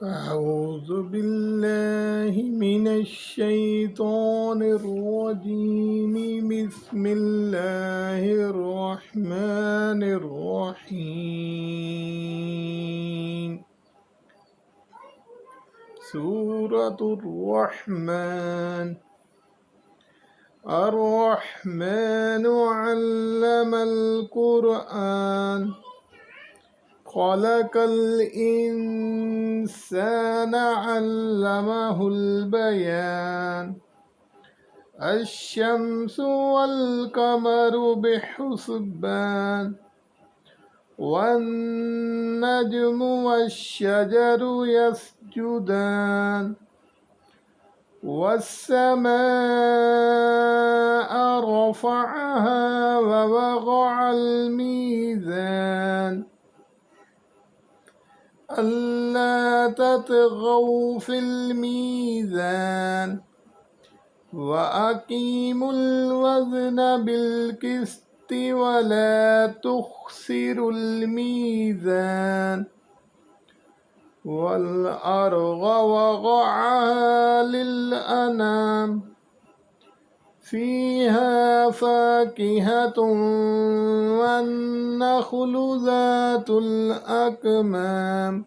أعوذ بالله من الشيطان الرجيم. بسم الله الرحمن الرحيم. سورة الرحمن. الرحمن علم القرآن. خلق الإنسان علمه البيان. الشمس والقمر بحسبان. والنجم والشجر يسجدان. والسماء رفعها ووضع الميزان ألا تطغوا في الميزان وأقيموا الوزن بالقسط ولا تخسروا الميزان. والأرض وضعها للأنام فيها فاكهة والنخل ذات الأكمام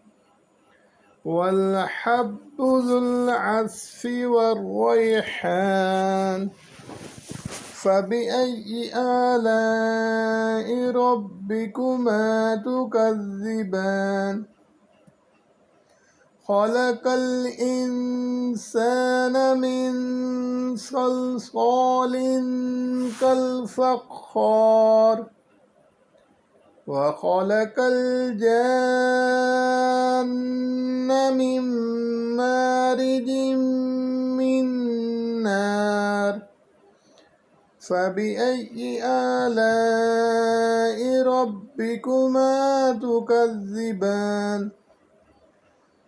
والحب ذو العصف والريحان. فبأي آلاء ربكما تكذبان. خلق الإنسان من صلصال كالفخار. وخلق الجان من مارج من نار. فبأي آلاء ربكما تكذبان.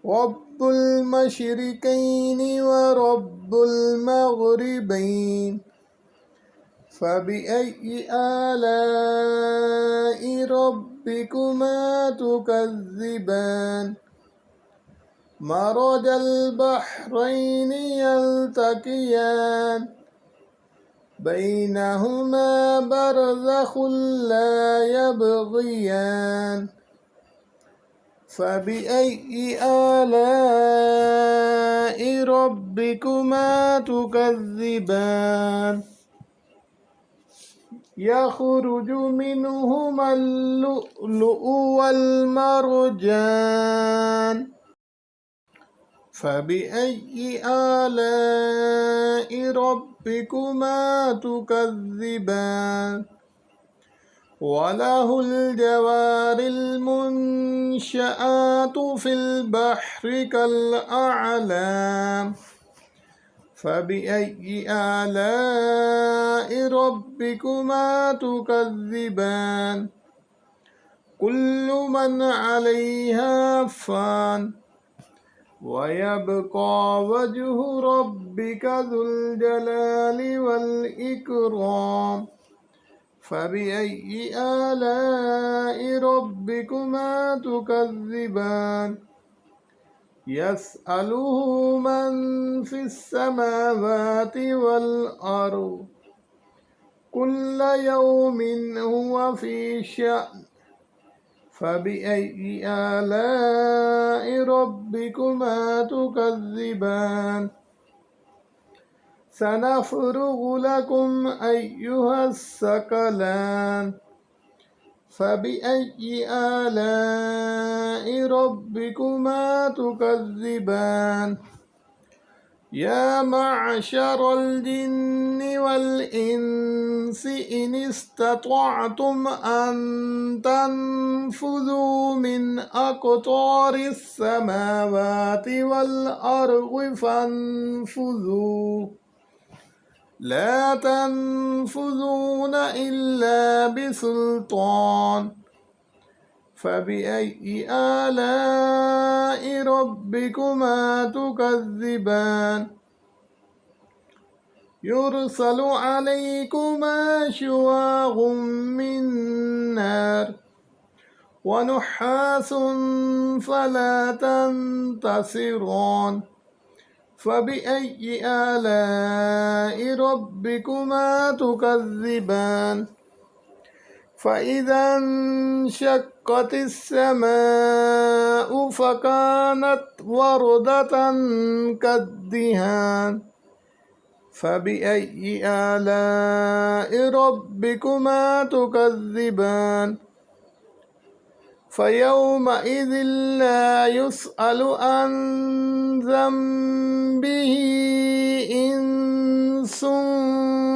رب المشرقين ورب المغربين. فبأي آلاء ربكما تكذبان. مرج البحرين يلتقيان بينهما برزخ لا يبغيان. فبأي آلاء ربكما تكذبان. يخرج منهما اللؤلؤ والمرجان. فبأي آلاء ربكما تكذبان. وله الجوار المنشآت في البحر كالأعلام. فبأي آلاء ربكما تكذبان. كل من عليها فان ويبقى وجه ربك ذو الجلال والإكرام. فبأي آلاء ربكما تكذبان. يسأله من في السماوات والأرض كل يوم هو في شأن. فبأي آلاء ربكما تكذبان. سنفرغ لكم أيها الثقلان. فبأي آلاء ربكما تكذبان. يا معشر الجن والإنس إن استطعتم أن تنفذوا من أقطار السماوات والأرض فانفذوا. لا تنفذون إلا بسلطان. فبأي آلاء ربكما تكذبان. يرسل عليكما شواظ من نار ونحاس فلا تنتصران فبأي آلاء ربكما تكذبان فإذا انشقت السماء فكانت وردة كالدهان فبأي آلاء ربكما تكذبان فيومئذ لا يسأل عن ذنبه إنس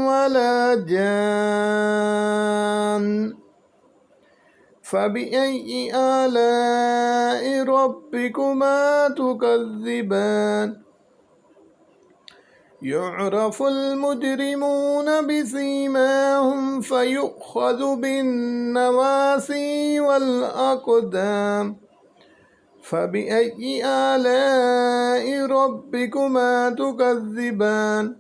ولا جان فبأي آلاء ربكما تكذبان يعرف المجرمون بسيماهم فيؤخذ بالنواسي والأقدام فبأي آلاء ربكما تكذبان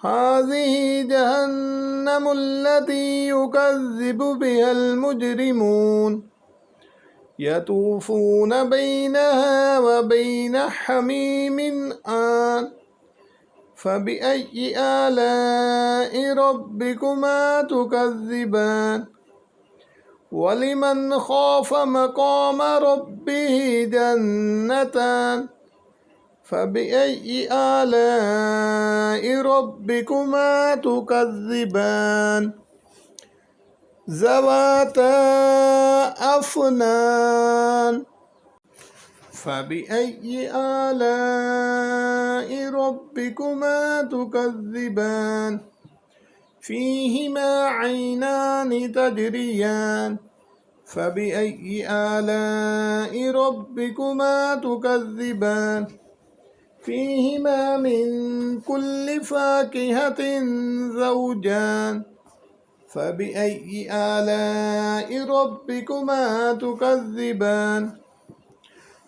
هذه جهنم التي يكذب بها المجرمون يطوفون بينها وبين حميم آن فبأي آلاء ربكما تكذبان ولمن خاف مقام ربه جنتان فبأي آلاء ربكما تكذبان ذواتا أفنان فبأي آلاء ربكما تكذبان فيهما عينان تجريان فبأي آلاء ربكما تكذبان فيهما من كل فاكهة زوجان فبأي آلاء ربكما تكذبان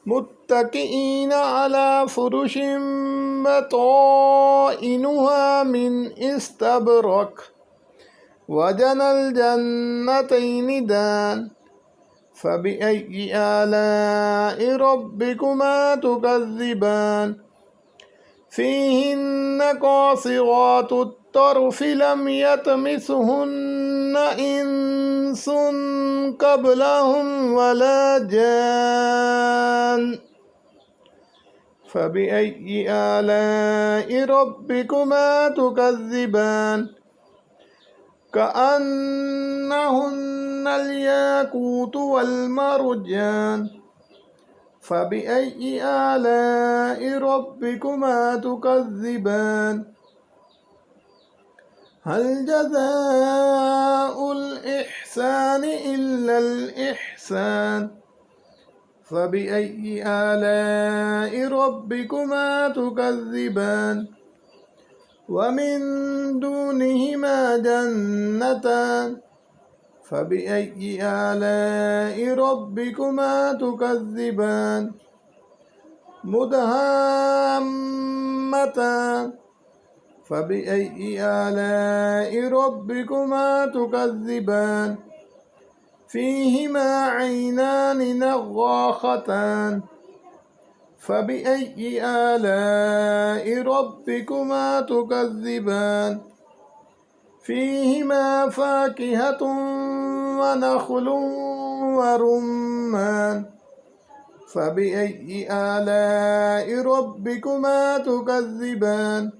متكئين على فرش بطائنها من استبرق وجنى الجنتين دان فبأي آلاء ربكما تكذبان فيهن قاصرات الطرف لم يطمثهن إنس قبلهم ولا جان فبأي آلاء ربكما تكذبان كأنهن الياقوت والمرجان فبأي آلاء ربكما تكذبان هل جزاء الإحسان إلا الإحسان فبأي آلاء ربكما تكذبان ومن دونهما جنتان فبأي آلاء ربكما تكذبان مدهامتان فبأي آلاء ربكما تكذبان فيهما عينان نضاختان فبأي آلاء ربكما تكذبان فيهما فاكهة ونخل ورمان فبأي آلاء ربكما تكذبان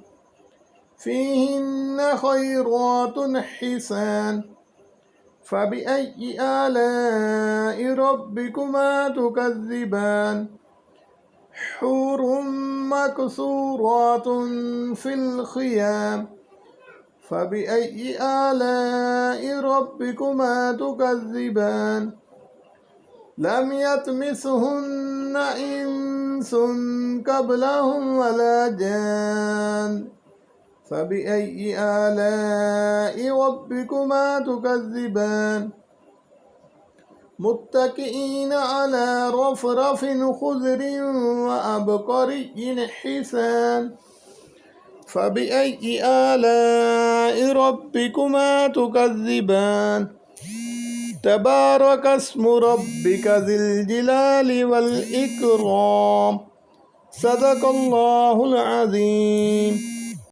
فيهن خيرات حسان فبأي آلاء ربكما تكذبان حور مكسورات في الخيام فبأي آلاء ربكما تكذبان لم يطمثهن إنس قبلهم ولا جان فبأي آلاء ربكما تكذبان متكئين على رفرف خضر وعبقري حسان فبأي آلاء ربكما تكذبان تبارك اسم ربك ذي الجلال والإكرام صدق الله العظيم